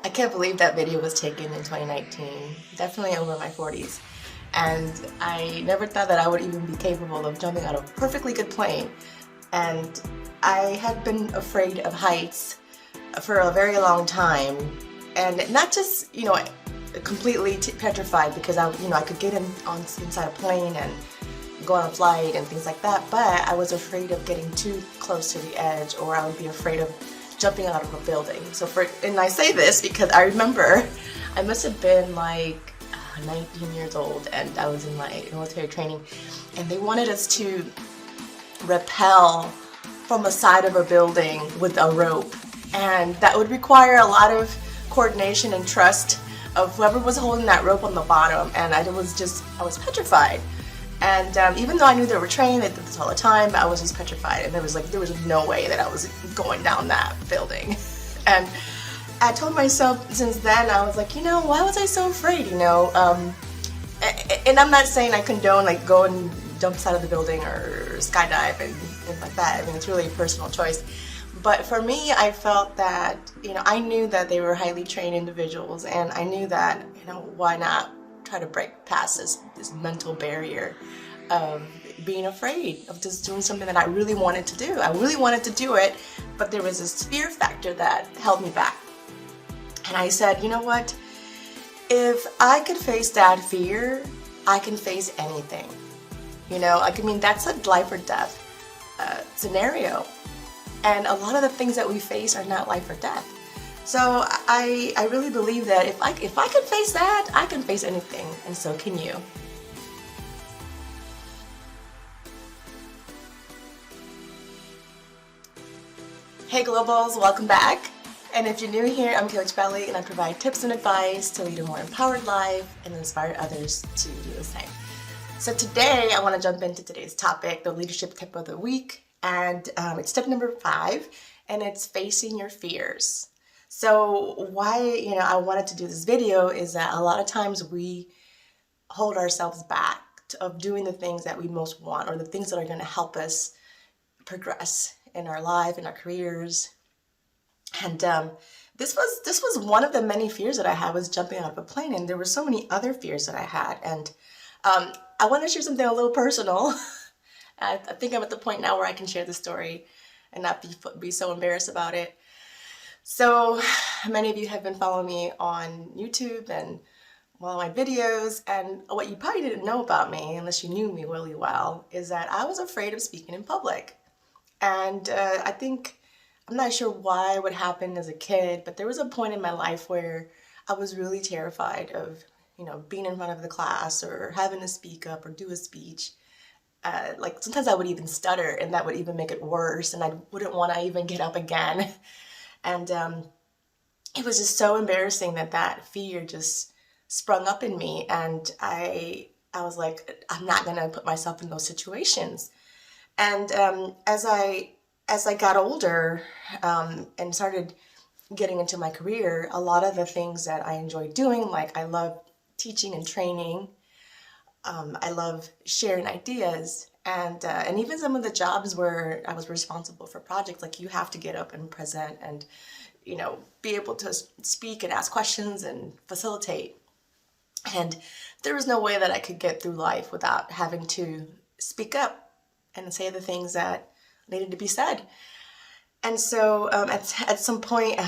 I can't believe that video was taken in 2019, definitely over my 40s. And I never thought that I would even be capable of jumping out of a perfectly good plane. And I had been afraid of heights for a very long time. And not just, completely petrified because I could get inside a plane and go on a flight and things like that, but I was afraid of getting too close to the edge, or I would be afraid of jumping out of a building. And I say this because I remember I must have been like 19 years old, and I was in my military training, and they wanted us to rappel from the side of a building with a rope, and that would require a lot of coordination and trust of whoever was holding that rope on the bottom, and I was petrified. And even though I knew they were trained, they did this all the time, I was just petrified, and there was no way that I was going down that building. And I told myself since then, I was like, why was I so afraid, And I'm not saying I condone like go and jump side of the building or skydive and things like that. I mean, it's really a personal choice. But for me, I felt that, I knew that they were highly trained individuals, and I knew that, why not try to break past this mental barrier of being afraid of just doing something that I really wanted to do. I really wanted to do it, but there was this fear factor that held me back. And I said, you know what? If I could face that fear, I can face anything. That's a life or death scenario. And a lot of the things that we face are not life or death. So I really believe that if I can face that, I can face anything, and so can you. Hey Globals, welcome back. And if you're new here, I'm Coach Belly, and I provide tips and advice to lead a more empowered life and inspire others to do the same. So today, I want to jump into today's topic, the leadership tip of the week, and it's tip number 5, and it's facing your fears. So why, I wanted to do this video is that a lot of times we hold ourselves back of doing the things that we most want, or the things that are going to help us progress in our life, in our careers. And this was one of the many fears that I had, was jumping out of a plane, and there were so many other fears that I had. And I want to share something a little personal. I think I'm at the point now where I can share the story and not be so embarrassed about it. So many of you have been following me on YouTube and my videos, and what you probably didn't know about me, unless you knew me really well, is that I was afraid of speaking in public. And I'm not sure why it would happen as a kid, but there was a point in my life where I was really terrified of, being in front of the class or having to speak up or do a speech. Like sometimes I would even stutter, and that would even make it worse, and I wouldn't want to even get up again. And it was just so embarrassing that fear just sprung up in me, and I was like, I'm not gonna put myself in those situations. And as I got older and started getting into my career, a lot of the things that I enjoyed doing, like I love teaching and training, I love sharing ideas, and even some of the jobs where I was responsible for projects, like you have to get up and present and be able to speak and ask questions and facilitate. And there was no way that I could get through life without having to speak up and say the things that needed to be said. And so at some point,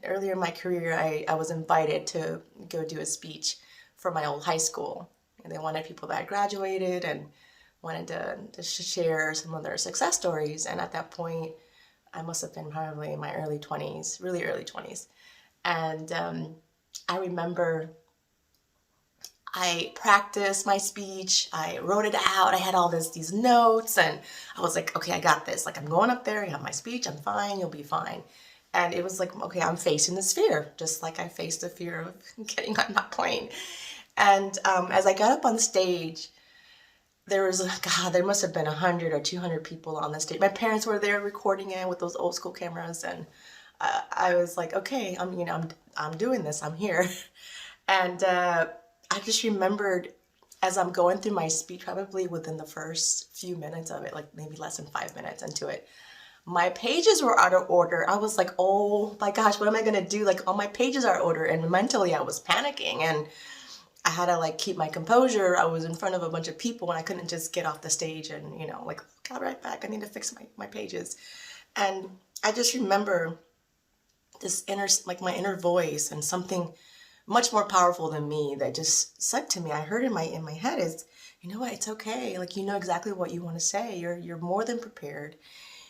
earlier in my career, I was invited to go do a speech for my old high school. And they wanted people that had graduated and wanted to share some of their success stories. And at that point, I must have been probably in my early 20s, really early 20s. And I remember I practiced my speech, I wrote it out, I had all these notes, and I was like, okay, I got this. Like, I'm going up there, I have my speech, I'm fine, you'll be fine. And it was like, okay, I'm facing this fear, just like I faced the fear of getting on my plane. And as I got up on stage, there must have been 100 or 200 people on the stage. My parents were there recording it with those old school cameras, and I was like, okay, I'm doing this, I'm here. And I just remembered as I'm going through my speech, probably within the first few minutes of it, like maybe less than 5 minutes into it, my pages were out of order. I was like, oh my gosh, what am I gonna do? Like, all my pages are out of order, and mentally I was panicking, and I had to like keep my composure. I was in front of a bunch of people, and I couldn't just get off the stage and, like, I'll be right back, I need to fix my pages. And I just remember this my inner voice, and something much more powerful than me that just said to me, I heard in my head, is, you know what, it's okay. Like, you know exactly what you want to say. You're more than prepared.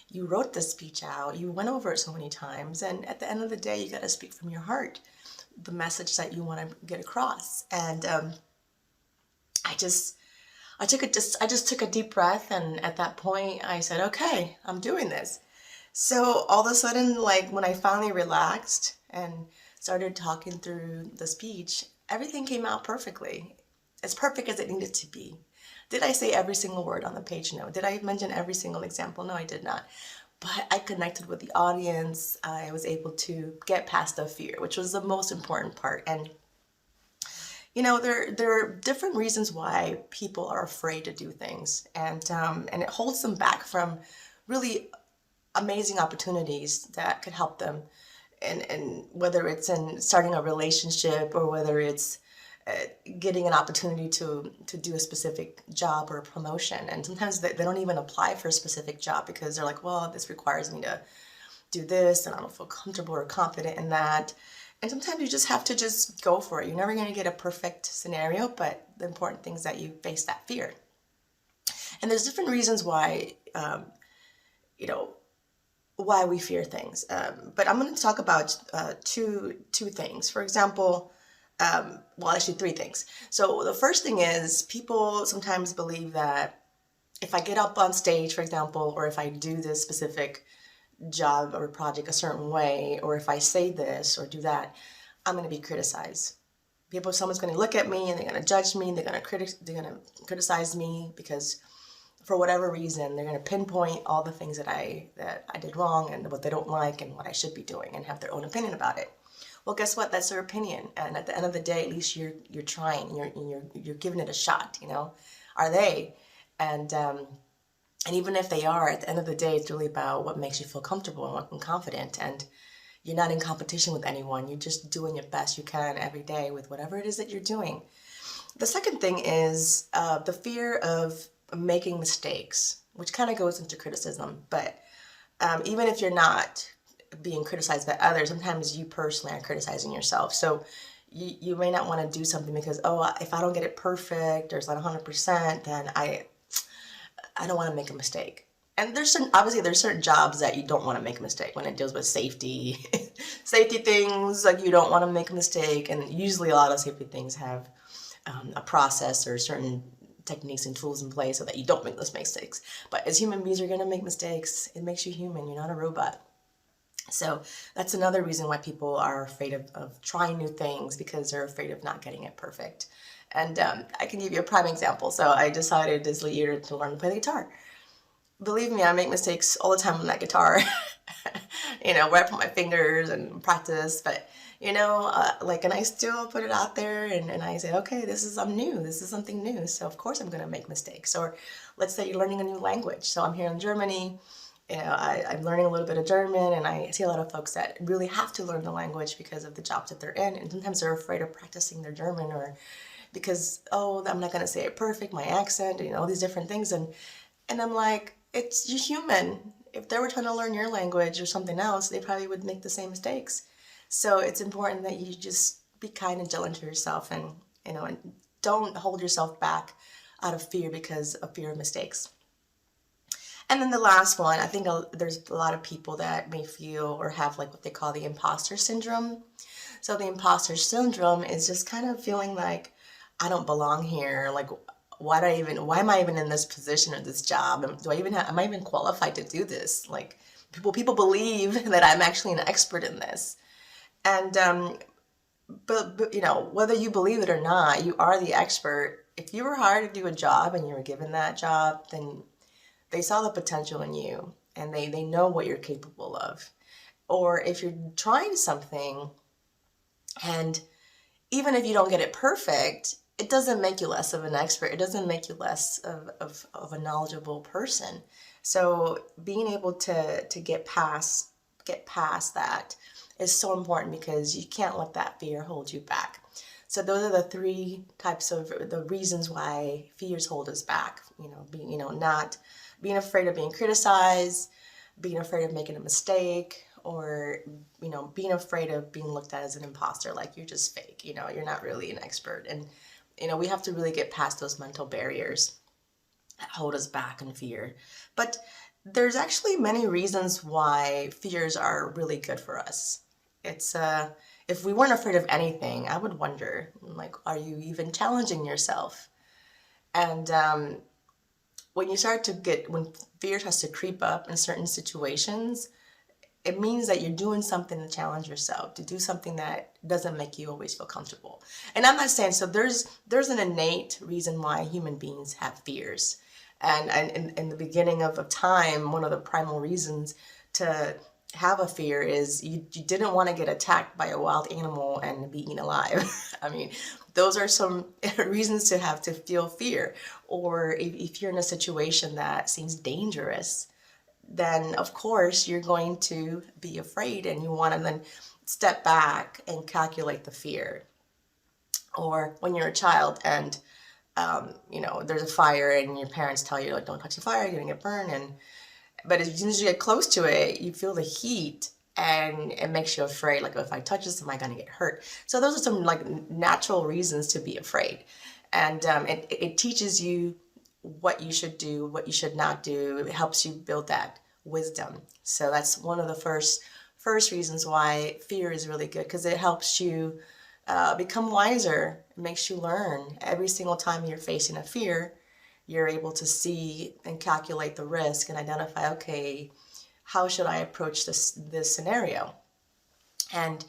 You wrote this speech out. You went over it so many times. And at the end of the day, you got to speak from your heart, the message that you want to get across. And I just took a deep breath. And at that point, I said, okay, I'm doing this. So all of a sudden, like, when I finally relaxed and started talking through the speech, everything came out perfectly, as perfect as it needed to be. Did I say every single word on the page? No. Did I mention every single example? No, I did not. But I connected with the audience. I was able to get past the fear, which was the most important part. And there are different reasons why people are afraid to do things, and it holds them back from really amazing opportunities that could help them. And whether it's in starting a relationship, or whether it's getting an opportunity to do a specific job or a promotion. And sometimes they don't even apply for a specific job because they're like, well, this requires me to do this, and I don't feel comfortable or confident in that. And sometimes you just have to just go for it. You're never going to get a perfect scenario, but the important thing is that you face that fear. And there's different reasons why, why we fear things. But I'm going to talk about two things. For example, actually three things. So the first thing is, people sometimes believe that if I get up on stage, for example, or if I do this specific job or project a certain way, or if I say this or do that, I'm going to be criticized. Someone's going to look at me and they're going to judge me, and they're going to criticize me because, for whatever reason, they're going to pinpoint all the things that I did wrong, and what they don't like, and what I should be doing, and have their own opinion about it. Well, guess what? That's their opinion, and at the end of the day, at least you're trying, you're giving it a shot. Are they? And even if they are, at the end of the day, it's really about what makes you feel comfortable and confident. And you're not in competition with anyone. You're just doing your best you can every day with whatever it is that you're doing. The second thing is the fear of making mistakes, which kind of goes into criticism. But even if you're not being criticized by others, sometimes you personally are criticizing yourself. So you may not want to do something because, if I don't get it perfect, or it's not 100%, then I don't want to make a mistake. And there's certain jobs that you don't want to make a mistake when it deals with safety, safety things. Like, you don't want to make a mistake, and usually a lot of safety things have a process or certain techniques and tools in place so that you don't make those mistakes. But as human beings, you're going to make mistakes. It makes you human. You're not a robot. So that's another reason why people are afraid of trying new things, because they're afraid of not getting it perfect. And I can give you a prime example. So I decided this year to learn to play the guitar. Believe me, I make mistakes all the time on that guitar. Where I put my fingers and practice, but and I still put it out there, and I say, okay, I'm new. This is something new. So of course I'm going to make mistakes. Or let's say you're learning a new language. So I'm here in Germany, I'm learning a little bit of German, and I see a lot of folks that really have to learn the language because of the jobs that they're in, and sometimes they're afraid of practicing their German, or because, oh, I'm not going to say it perfect, my accent, all these different things. And I'm like, it's, you're human. If they were trying to learn your language or something else, they probably would make the same mistakes. So it's important that you just be kind and gentle to yourself, and don't hold yourself back out of fear because of fear of mistakes. And then the last one, I think there's a lot of people that may feel or have like what they call the imposter syndrome. So the imposter syndrome is just kind of feeling like, I don't belong here. Like, why am I even in this position or this job? Am I even qualified to do this? Like, people believe that I'm actually an expert in this. And, but whether you believe it or not, you are the expert. If you were hired to do a job and you were given that job, then they saw the potential in you, and they know what you're capable of. Or if you're trying something, and even if you don't get it perfect, it doesn't make you less of an expert. It doesn't make you less of a knowledgeable person. So being able to get past that is so important, because you can't let that fear hold you back. So those are the three types of the reasons why fears hold us back. Not being afraid of being criticized, being afraid of making a mistake, or being afraid of being looked at as an imposter, like you're just fake, you're not really an expert. And we have to really get past those mental barriers that hold us back in fear. But there's actually many reasons why fears are really good for us. It's if we weren't afraid of anything, I would wonder, like, are you even challenging yourself? And when fear has to creep up in certain situations, it means that you're doing something to challenge yourself, to do something that doesn't make you always feel comfortable. And I'm not saying, so there's an innate reason why human beings have fears. And in the beginning of time, one of the primal reasons to have a fear is you didn't want to get attacked by a wild animal and be eaten alive. I mean, those are some reasons to feel fear. Or if you're in a situation that seems dangerous, then of course you're going to be afraid, and you want to then step back and calculate the fear. Or when you're a child and there's a fire, and your parents tell you, like, don't touch the fire, you're gonna get burned. But as soon as you get close to it, you feel the heat, and it makes you afraid. Like, if I touch this, am I gonna get hurt? So those are some like natural reasons to be afraid. And it teaches you what you should do, what you should not do. It helps you build that wisdom. So that's one of the first reasons why fear is really good, because it helps you become wiser. It makes you learn. Every single time you're facing a fear, you're able to see and calculate the risk and identify, okay, how should I approach this scenario? And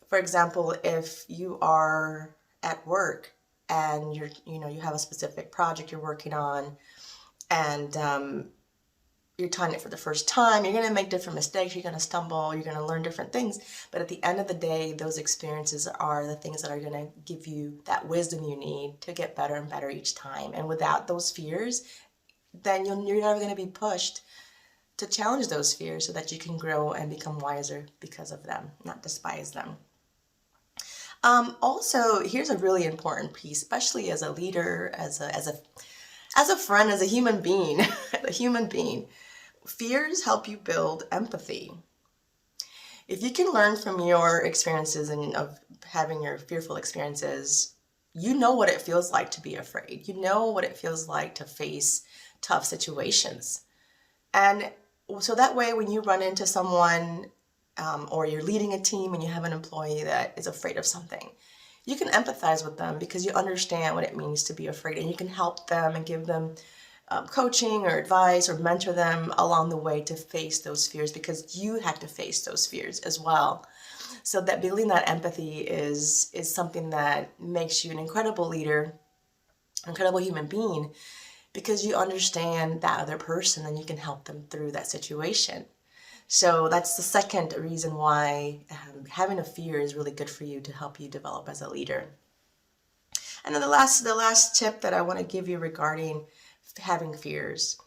for example, if you are at work and you have a specific project you're working on, and you're trying it for the first time, you're going to make different mistakes, you're going to stumble, you're going to learn different things. But at the end of the day, those experiences are the things that are going to give you that wisdom you need to get better and better each time. And without those fears, then you're never going to be pushed to challenge those fears, so that you can grow and become wiser because of them, not despise them. Also, here's a really important piece, especially as a leader, as a friend, as a human being, a human being. Fears help you build empathy. If you can learn from your experiences and of having your fearful experiences, you know what it feels like to be afraid. You know what it feels like to face tough situations. And so that way, when you run into someone, or you're leading a team and you have an employee that is afraid of something, you can empathize with them because you understand what it means to be afraid, and you can help them and give them coaching or advice or mentor them along the way to face those fears, because you had to face those fears as well. So that building that empathy is something that makes you an incredible leader, an incredible human being, because you understand that other person and you can help them through that situation. So that's the second reason why having a fear is really good for you, to help you develop as a leader. And then the last tip that I want to give you regarding having fears.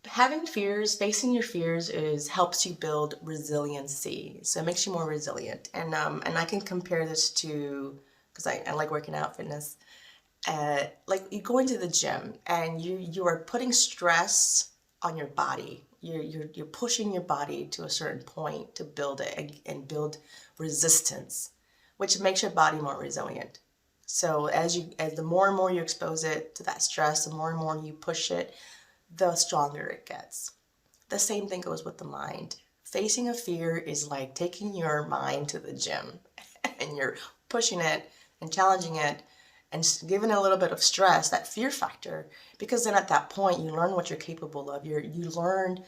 having fears, facing your fears helps you build resiliency. So it makes you more resilient. And I can compare this to, because I like working out, fitness. Like you go into the gym and you are putting stress on your body. You're pushing your body to a certain point to build it and build resistance, which makes your body more resilient. So as the more and more you expose it to that stress, the more and more you push it, the stronger it gets. The same thing goes with the mind. Facing a fear is like taking your mind to the gym and you're pushing it and challenging it and giving it a little bit of stress, that fear factor, because then at that point you learn what you're capable of. You learned,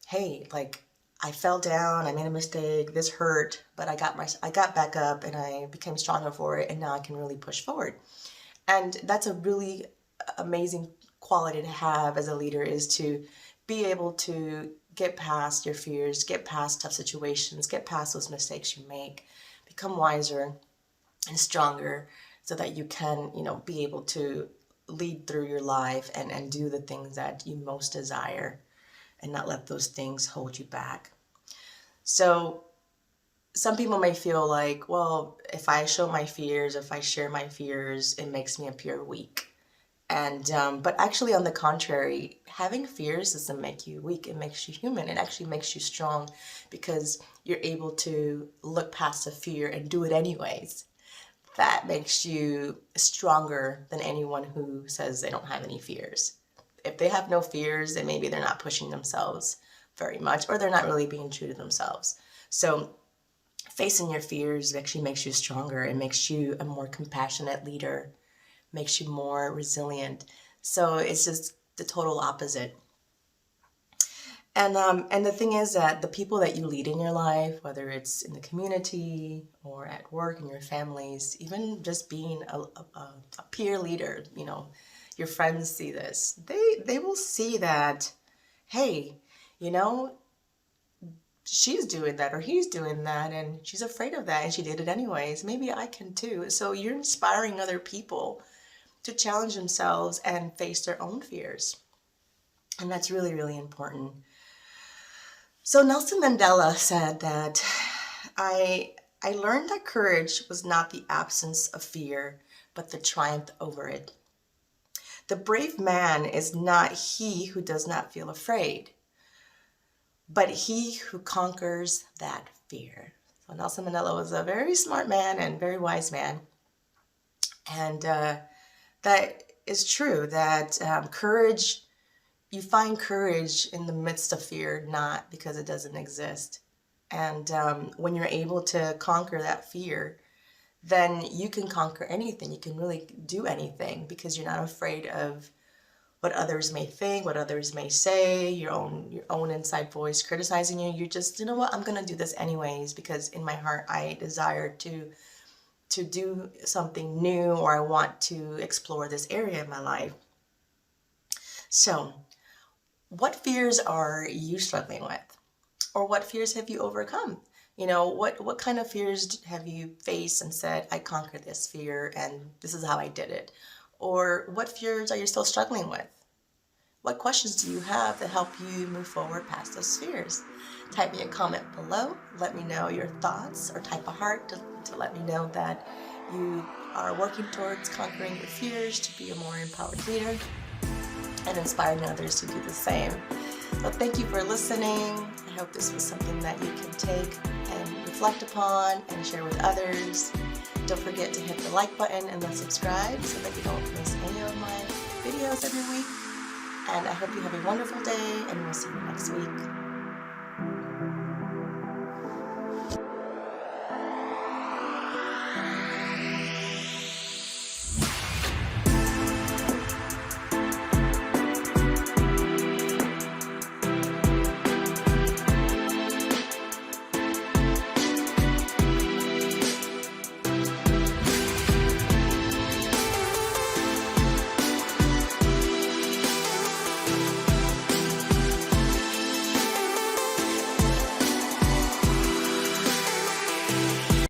hey, like I fell down, I made a mistake, this hurt, but I got back up and I became stronger for it, and now I can really push forward. And that's a really amazing quality to have as a leader, is to be able to get past your fears, get past tough situations, get past those mistakes you make, become wiser and stronger so that you can, be able to lead through your life and do the things that you most desire and not let those things hold you back. So some people may feel like, well, if I show my fears, if I share my fears, it makes me appear weak. And but actually, on the contrary, having fears doesn't make you weak. It makes you human. It actually makes you strong, because you're able to look past the fear and do it anyways. That makes you stronger than anyone who says they don't have any fears. If they have no fears, then maybe they're not pushing themselves very much, or they're not really being true to themselves. So facing your fears actually makes you stronger. It makes you a more compassionate leader, makes you more resilient. So it's just the total opposite. And the thing is that the people that you lead in your life, whether it's in the community or at work, in your families, even just being a peer leader, your friends see this. They will see that, hey, she's doing that or he's doing that and she's afraid of that and she did it anyways. Maybe I can too. So you're inspiring other people to challenge themselves and face their own fears. And that's really, really important. So Nelson Mandela said that I learned that courage was not the absence of fear, but the triumph over it. The brave man is not he who does not feel afraid, but he who conquers that fear. So Nelson Mandela was a very smart man and very wise man. And that is true, that courage, you find courage in the midst of fear, not because it doesn't exist. And when you're able to conquer that fear, then you can conquer anything. You can really do anything because you're not afraid of what others may think, what others may say, your own inside voice criticizing you. You're just, you know what, I'm going to do this anyways because in my heart I desire to do something new, or I want to explore this area in my life. So what fears are you struggling with? Or what fears have you overcome? What kind of fears have you faced and said, I conquered this fear and this is how I did it? Or what fears are you still struggling with? What questions do you have to help you move forward past those fears? Type me a comment below. Let me know your thoughts, or type a heart to let me know that you are working towards conquering your fears to be a more empowered leader and inspiring others to do the same. So thank you for listening. I hope this was something that you can take and reflect upon and share with others. Don't forget to hit the like button and then subscribe so that you don't miss any of my videos every week. And I hope you have a wonderful day, and we'll see you next week.